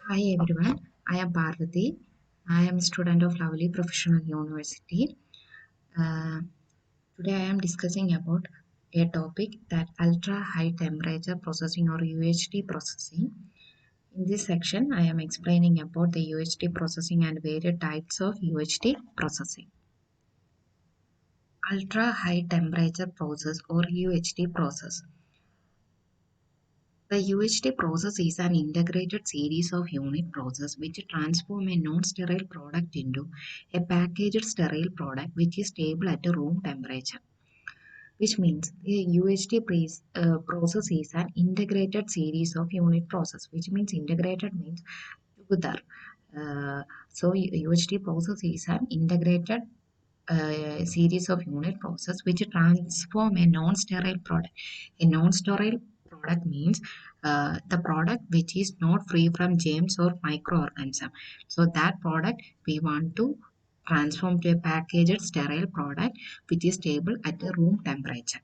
Hi everyone, I am Parvati. I am a student of Lovely Professional University. Uh, Today I am discussing about a topic that ultra high temperature processing or UHT processing. In this section, I am explaining about the UHT processing and various types of UHT processing. Ultra high temperature process or UHT process. The UHT process is an integrated series of unit processes which transform a non-sterile product into a packaged sterile product which is stable at a room temperature. Which means the process is an integrated series of unit process. Which means integrated means together. So UHT process is an integrated series of unit process which transform a non-sterile product. A non-sterile product means the product which is not free from germs or microorganism. So that product we want to transform to a packaged sterile product which is stable at a room temperature.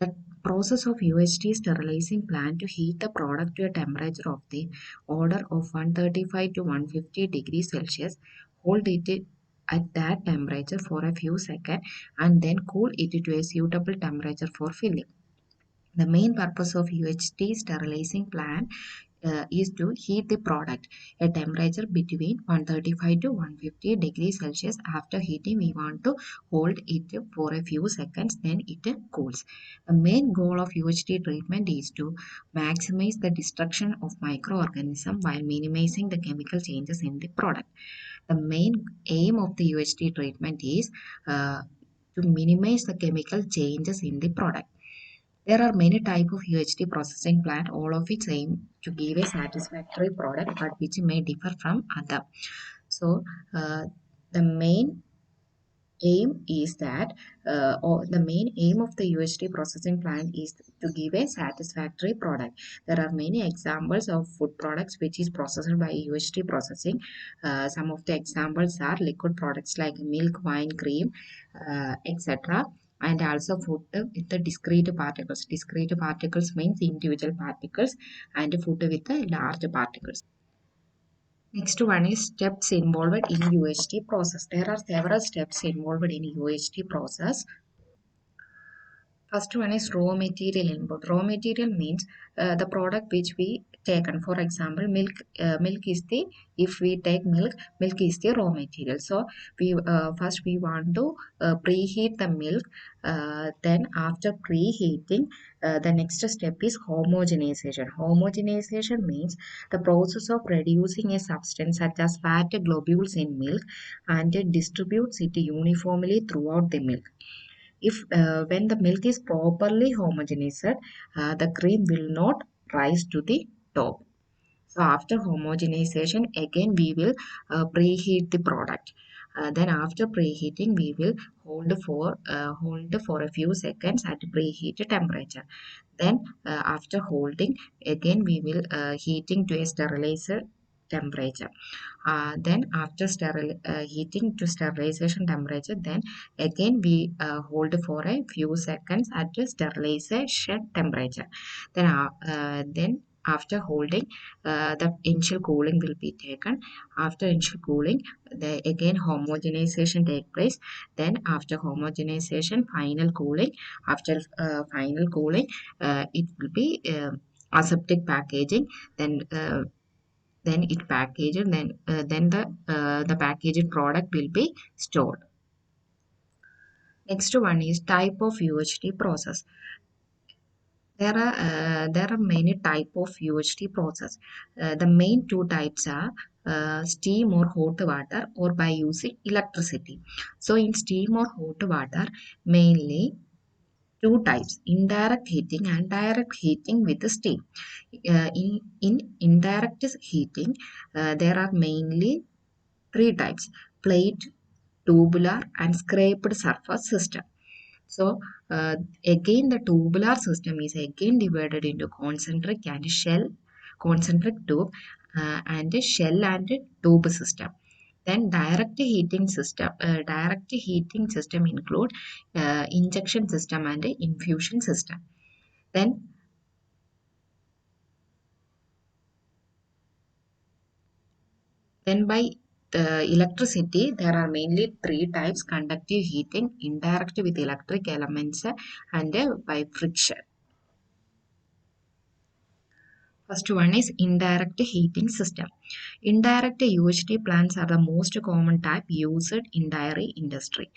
The process of UHT sterilizing plant to heat the product to a temperature of the order of 135 to 150 degrees Celsius, hold it at that temperature for a few seconds and then cool it to a suitable temperature for filling. The main purpose of UHT sterilizing plant is to heat the product at temperature between 135 to 150 degrees Celsius. After heating, we want to hold it for a few seconds, then it cools. The main goal of UHT treatment is to maximize the destruction of microorganisms while minimizing the chemical changes in the product. The main aim of the UHT treatment is to minimize the chemical changes in the product. There are many types of UHT processing plant, all of which aim to give a satisfactory product, but which may differ from other. So, the main aim is that, or the main aim of the UHT processing plant is to give a satisfactory product. There are many examples of food products which is processed by UHT processing. Some of the examples are liquid products like milk, wine, cream, etc. And also food with the discrete particles. Discrete particles means individual particles, and food with the large particles. Next one is steps involved in UHT process. There are several steps involved in UHT process. First one is raw material input. Raw material means the product which we taken. For example, milk. Milk is the, if we take milk, milk is the raw material. So we first we want to preheat the milk. Then after preheating, the next step is homogenization. Homogenization means the process of reducing a substance such as fat globules in milk and it distributes it uniformly throughout the milk. If when the milk is properly homogenized, the cream will not rise to the top. So after homogenization, again we will preheat the product. Then after preheating, we will hold for a few seconds at preheated temperature. Then after holding, again we will heating to a sterilizer temperature. Then after heating to sterilization temperature, then again we hold for a few seconds at the sterilization temperature. Then after holding, the initial cooling will be taken. After initial cooling, the again homogenization take place. Then after homogenization, final cooling. After final cooling, it will be aseptic packaging. Then it packaged. Then the packaged product will be stored. Next one is type of UHT process. There are many type of UHT process. The main two types are steam or hot water or by using electricity. So in steam or hot water, mainly two types: indirect heating and direct heating with steam. In indirect heating, there are mainly three types: plate, tubular, and scraped surface system. So again the tubular system is again divided into concentric and shell, concentric tube and shell and tube system. Then direct heating system include injection system and infusion system. Then Then by electricity, there are mainly three types: conductive heating, indirect with electric elements, and by friction. First one is indirect heating system. Indirect UHT plants are the most common type used in dairy industry.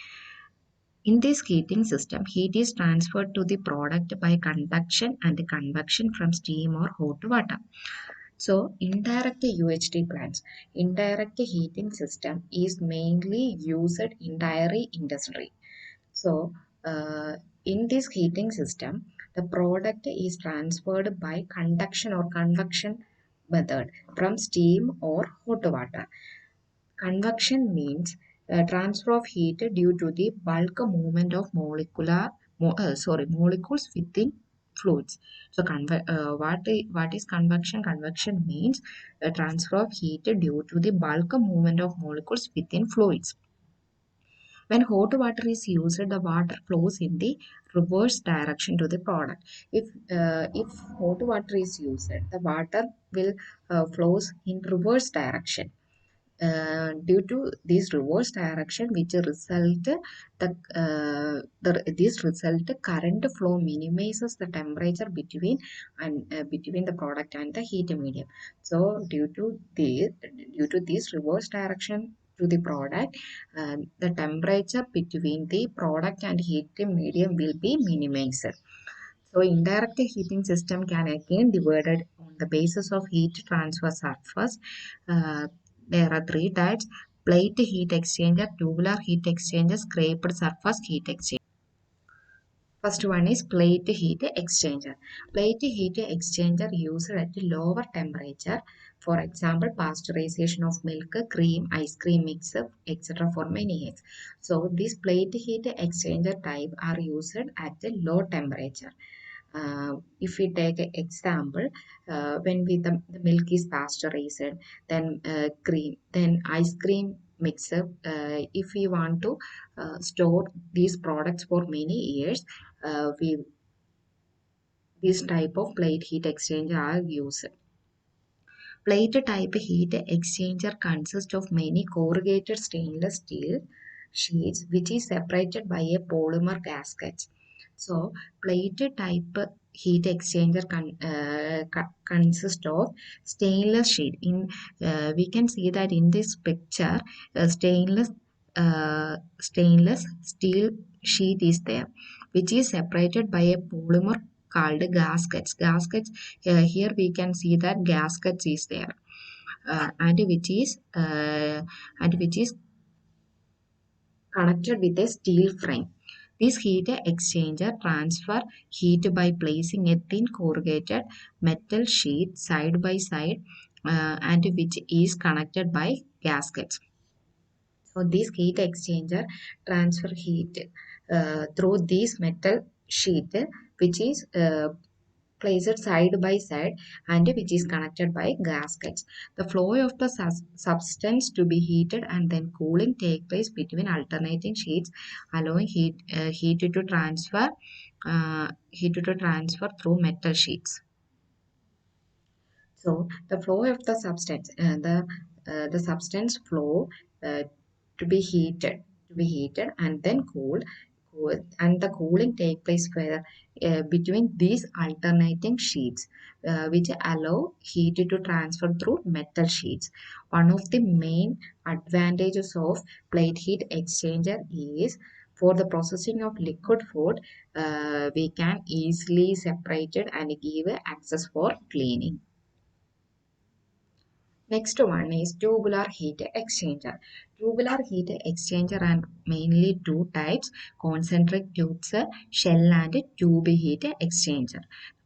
In this heating system, heat is transferred to the product by conduction and convection from steam or hot water. So, indirect UHT plants, indirect heating system is mainly used in dairy industry. So, in this heating system, the product is transferred by conduction or convection method from steam or hot water. Convection means transfer of heat due to the bulk movement of molecules within fluids. So, what is convection? Convection means a transfer of heat due to the bulk movement of molecules within fluids. When hot water is used, the water flows in the reverse direction to the product. If hot water is used, the water will flows in reverse direction. Due to this reverse direction, which result this result current flow minimizes the temperature between the product and the heat medium. So due to this reverse direction to the product, the temperature between the product and heat medium will be minimized. So indirect heating system can again divided on the basis of heat transfer surface. Uh, there are three types: plate heat exchanger, tubular heat exchanger, scraped surface heat exchanger. First one is plate heat exchanger. Plate heat exchanger used at lower temperature. For example, pasteurization of milk, cream, ice cream mix, etc. for many eggs. So this plate heat exchanger type are used at a low temperature. If we take an example, the milk is pasteurized, then cream, then ice cream mixer. If we want to store these products for many years, we this type of plate heat exchanger are used. Plate type heat exchanger consists of many corrugated stainless steel sheets which is separated by a polymer gasket. So, plate type heat exchanger consists of stainless sheet. We can see that in this picture, stainless steel sheet is there, which is separated by a polymer called gaskets. Here we can see that gaskets is there, and which is connected with a steel frame. This heat exchanger transfer heat by placing a thin corrugated metal sheet side by side, and which is connected by gaskets. So this heat exchanger transfer heat through this metal sheet, which is placed side by side and which is connected by gaskets. The flow of the substance to be heated and then cooling take place between alternating sheets, allowing heat to transfer through metal sheets. So the flow of the substance, the substance flow uh, to be heated and then and the cooling take place where, between these alternating sheets, which allow heat to transfer through metal sheets. One of the main advantages of plate heat exchanger is for the processing of liquid food, we can easily separate it and give access for cleaning. Next one is tubular heat exchanger. Tubular heat exchanger are mainly two types: concentric tubes, shell and tube heat exchanger.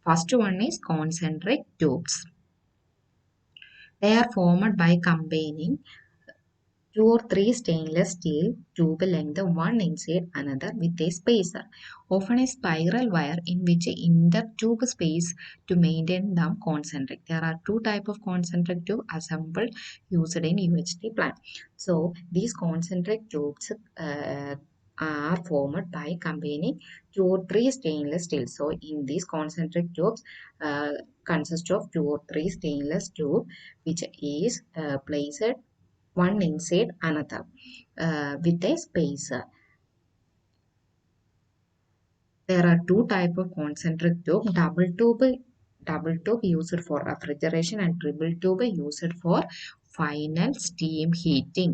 First one is concentric tubes. They are formed by combining two or three stainless steel tube length one inside another with a spacer, often a spiral wire in which inter tube space to maintain them concentric. There are two type of concentric tube assembled used in UHT plant. So these concentric tubes are formed by combining two or three stainless steel. So in these concentric tubes consist of two or three stainless tube which is placed one inside another with a spacer. There are two types of concentric tube, double tube used for refrigeration and triple tube used for final steam heating.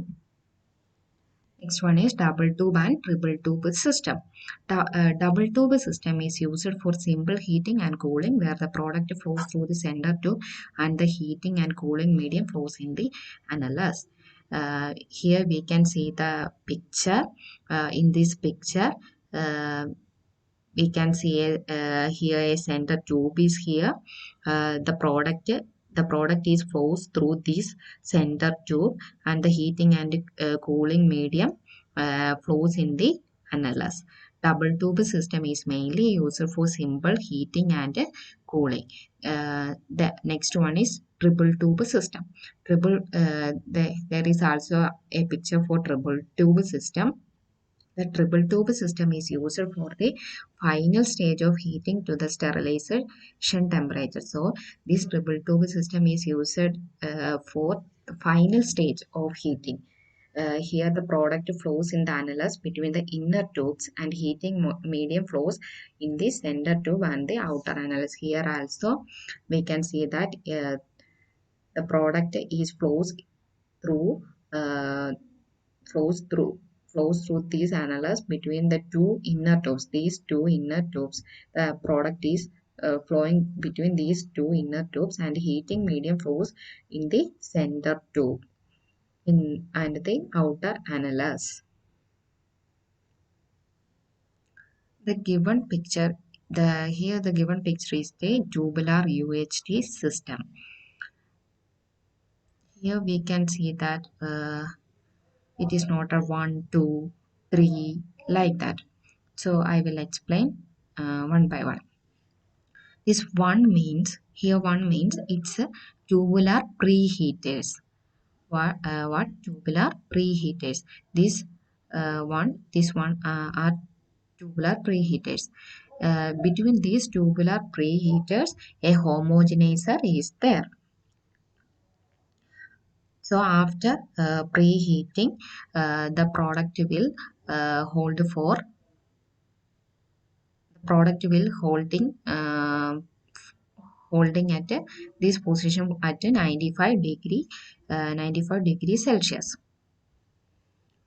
Next one is double tube and triple tube system. Double tube system is used for simple heating and cooling where the product flows through the center tube and the heating and cooling medium flows in the annulus. Here we can see the picture. In this picture, uh, we can see here a center tube is here. The product is flows through this center tube and the heating and cooling medium flows in the annulus. Double tube system is mainly used for simple heating and cooling. The next one is triple tube system. There is also a picture for triple tube system. The triple tube system is used for the final stage of heating to the sterilization temperature. So, this triple tube system is used for the final stage of heating. Here, the product flows in the annulus between the inner tubes and heating medium flows in the center tube and the outer annulus. Here also, we can see that the product is through uh, flows through flows through these annulus between the two inner tubes. These two inner tubes, the product is flowing between these two inner tubes and heating medium flows in the center tube in and the outer annulus. The given picture, the given picture is the tubular UHT system. Here we can see that it is not a 1, 2, 3 like that. So I will explain one by one. This one means it's a tubular preheaters. What tubular preheaters? This one are tubular preheaters. Between these tubular preheaters, a homogenizer is there. So after preheating, the product will holding at this position at 95 degree Celsius.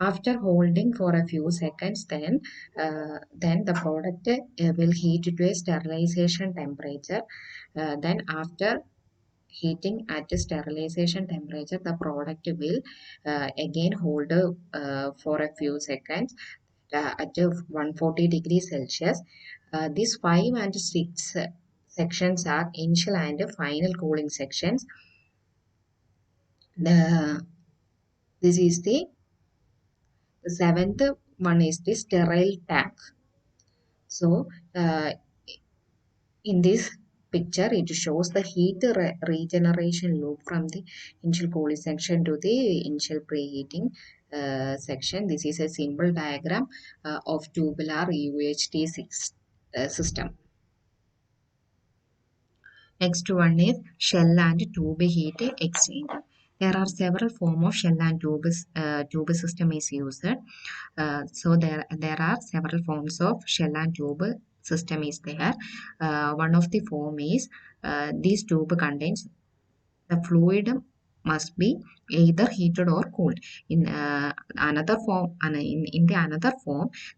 After holding for a few seconds, then the product will heat to a sterilization temperature. Then after heating at a sterilization temperature, the product will again hold for a few seconds at 140 degrees Celsius. These 5 and 6 sections are initial and final cooling sections. The this is the seventh one is the sterile tank. So in this picture, it shows the heat regeneration loop from the initial cooling section to the initial preheating section. This is a simple diagram of tubular UHT system. Next one is shell and tube heat exchanger. There are several forms of shell and tube system is used. So there are several forms of shell and tube system is there. One of the form is this tube contains the fluid must be either heated or cooled. In the another form,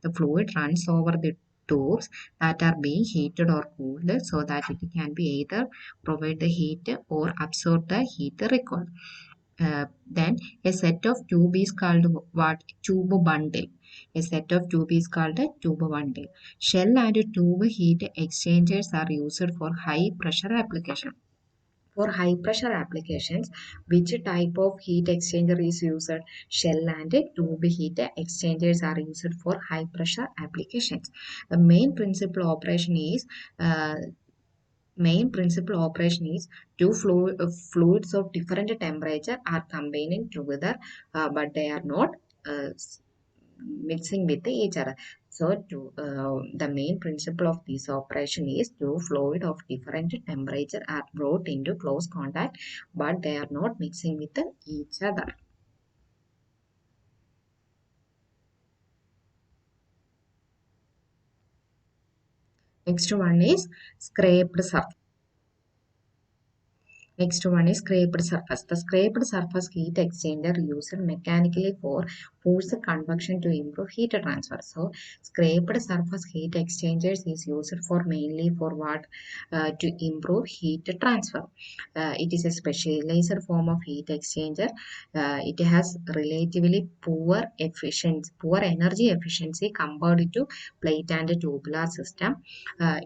the fluid runs over the tubes that are being heated or cooled so that it can be either provide the heat or absorb the heat required. Then a set of tube is called what? Tube bundle. A set of tube is called a tube bundle. Shell and tube heat exchangers are used for high pressure application. For high pressure applications, which type of heat exchanger is used? Shell and tube heat exchangers are used for high pressure applications. The uh, main principal operation is fluids of different temperature are combining together, but they are not uh, mixing with each other. So, the main principle of this operation is two fluid of different temperature are brought into close contact, but they are not mixing with each other. Next one is scraped surface. Next one is scraped surface. The scraped surface heat exchanger used mechanically for forced convection to improve heat transfer. So scraped surface heat exchangers is used for mainly for what? To improve heat transfer. It is a specialized form of heat exchanger. It has relatively poor energy efficiency compared to plate and tubular system.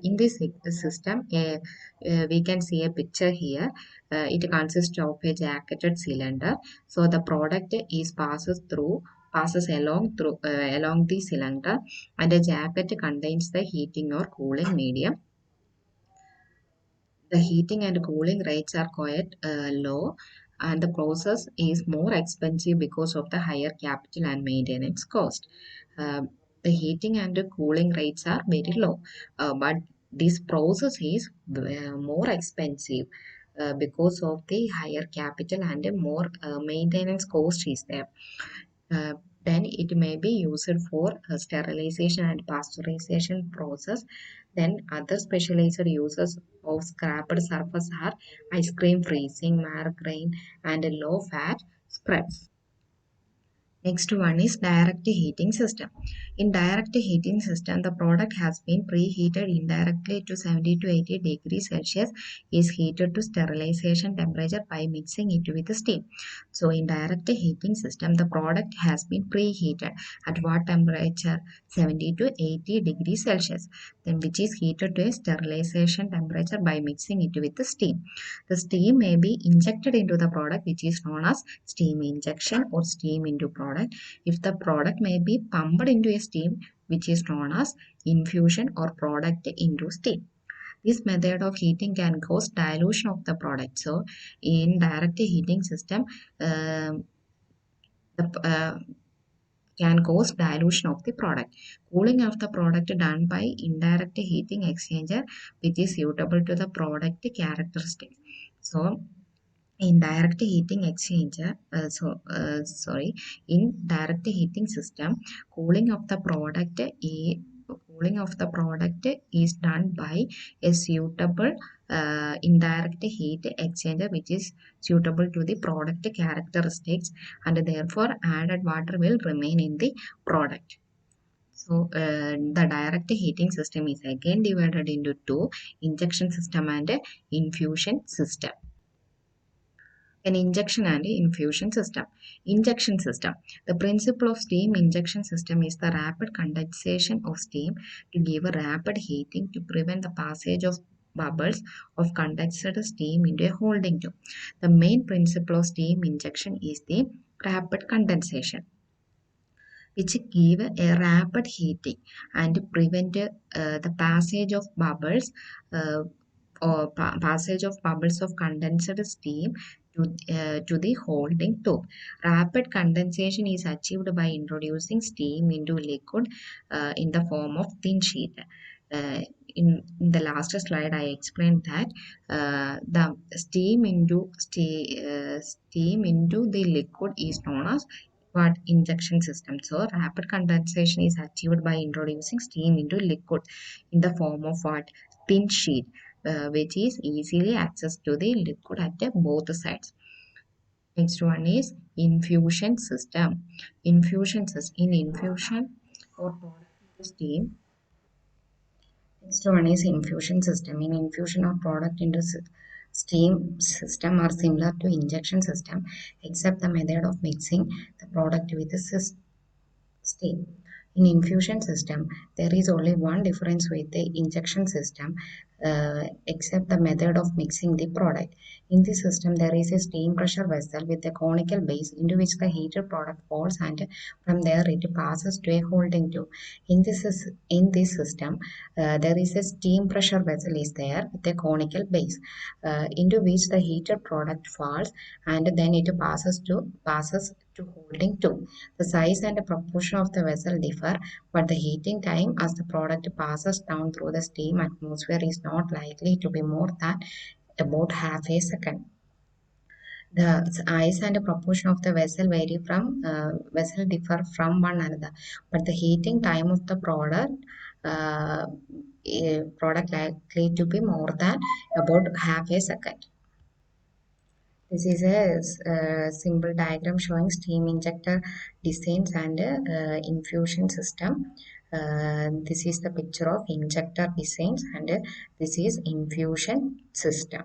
In this system, we can see a picture here. It consists of a jacketed cylinder. So the product is passes along the cylinder, and a jacket contains the heating or cooling medium. The heating and cooling rates are quite low, and the process is more expensive because of the higher capital and maintenance cost. The heating and cooling rates are very low, but this process is more expensive because of the higher capital and more maintenance cost is there. Uh, then it may be used for sterilization and pasteurization process. Then other specialized uses of scraped surface are ice cream freezing, margarine, and low fat spreads. Next one is direct heating system. In direct heating system, the product has been preheated indirectly to 70 to 80 degrees Celsius, is heated to sterilization temperature by mixing it with steam. So in direct heating system, the product has been preheated at what temperature? 70 to 80 degrees Celsius, then which is heated to a sterilization temperature by mixing it with the steam. The steam may be injected into the product, which is known as steam injection or steam into product. If the product may be pumped into a steam, which is known as infusion or product into steam. This method of heating can cause dilution of the product. So, in direct heating system, the can cause dilution of the product. Cooling of the product done by indirect heating exchanger, which is suitable to the product characteristics. So, in direct heating exchanger, in direct heating system, cooling of the product is cooling of the product is done by a suitable indirect heat exchanger, which is suitable to the product characteristics, and therefore added water will remain in the product. So the direct heating system is again divided into two: injection system and infusion system. An injection and infusion system. Injection system. The principle of steam injection system is the rapid condensation of steam to give a rapid heating to prevent the passage of bubbles of condensed steam into a holding tube. The main principle of steam injection is the rapid condensation, which give a rapid heating and prevent the passage of bubbles uh, passage of bubbles of condensed steam to the holding tube. Rapid condensation is achieved by introducing steam into liquid in the form of thin sheet. Uh, in the last slide, I explained that the steam into the liquid is known as what? Injection system. So rapid condensation is achieved by introducing steam into liquid in the form of what? Thin sheet, which is easily accessed to the liquid at both sides. Next one is infusion system. In infusion or product into steam. Next one is infusion system. In infusion or product into steam system are similar to injection system, except the method of mixing the product with the steam. In infusion system, there is only one difference with the injection system, except the method of mixing the product. In this system, there is a steam pressure vessel with a conical base into which the heated product falls, and from there it passes to a holding tube. In this system, there is a steam pressure vessel is there with a conical base, into which the heated product falls, and then it passes to holding tube. The size and proportion of the vessel differ, but the heating time as the product passes down through the steam atmosphere is not likely to be more than about half a second. The size and proportion of the vessel differ from one another, but the heating time of the product uh, product likely to be more than about half a second. This is a simple diagram showing steam injector designs and infusion system. This is the picture of injector designs and this is infusion system.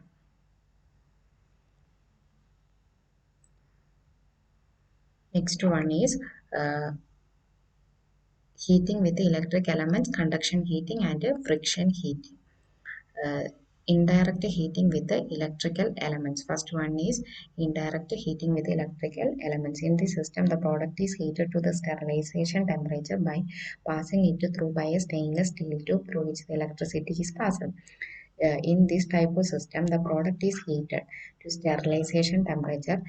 Next one is uh, heating with electric elements, conduction heating and friction heating. uh, Indirect heating with the electrical elements. First one is indirect heating with electrical elements. In the system, the product is heated to the sterilization temperature by passing it through by a stainless steel tube through which the electricity is passed. In this type of system, the product is heated to sterilization temperature,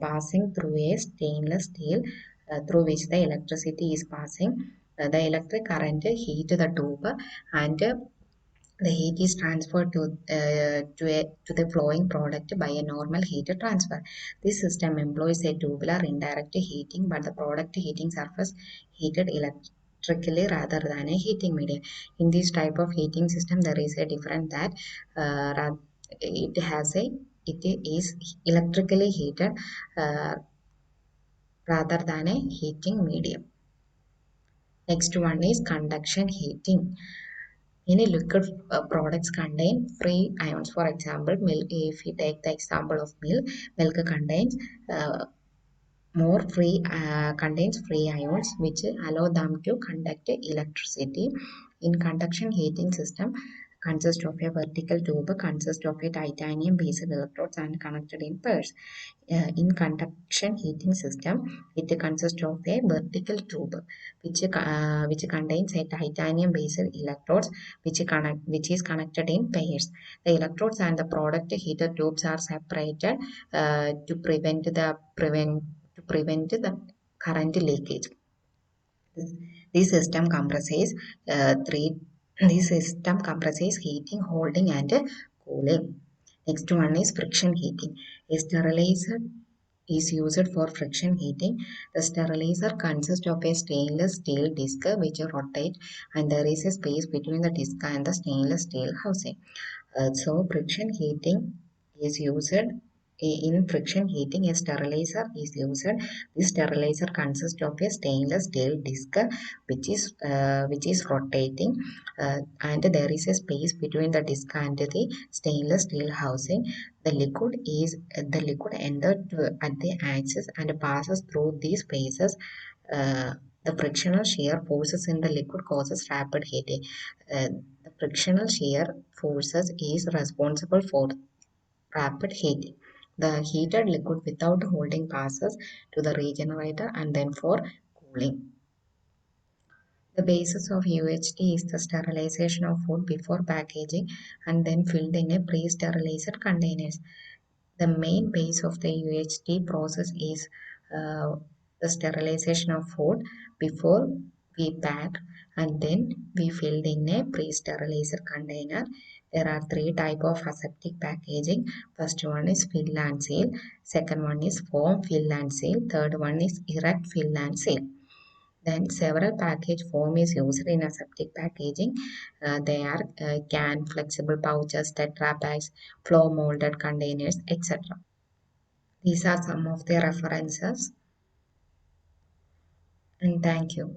passing through a stainless steel through which the electricity is passing. The electric current heat the tube and the heat is transferred to the flowing product by a normal heat transfer. This system employs a tubular indirect heating, but the product heating surface heated electrically rather than a heating medium. In this type of heating system, there is a difference that it has a it is electrically heated uh, rather than a heating medium. Next one is conduction heating. Many liquid products contain free ions. For example, milk. If we take the example of milk, milk contains uh, more free contains free ions which allow them to conduct electricity. In conduction heating system, consists of a vertical tube, consists of a titanium based electrodes and connected in pairs. In conduction heating system, it consists of a vertical tube which contains a titanium based electrodes which is connected in pairs. The electrodes and the product heater tubes are separated to prevent the current leakage. This system compresses three. This system compresses heating, holding, and cooling. Next one is friction heating. A sterilizer is used for friction heating. The sterilizer consists of a stainless steel disc which rotates, and there is a space between the disc and the stainless steel housing. So friction heating is used. In friction heating, a sterilizer is used. This sterilizer consists of a stainless steel disc which is rotating, and there is a space between the disc and the stainless steel housing. The liquid enters at the axis and passes through these spaces. Uh, the frictional shear forces in the liquid causes rapid heating. Uh, the frictional shear forces is responsible for rapid heating. The heated liquid without holding passes to the regenerator and then for cooling. The basis of UHT is the sterilization of food before packaging and then filled in a pre-sterilized containers. The main base of the UHT process is uh, the sterilization of food before we pack and then we filled in a pre-sterilized container. There are three type of aseptic packaging. First one is fill and seal. Second one is foam fill and seal. Third one is erect fill and seal. Then several package form is used in aseptic packaging. They are can, flexible pouches, tetra packs, flow molded containers, etc. These are some of the references and thank you.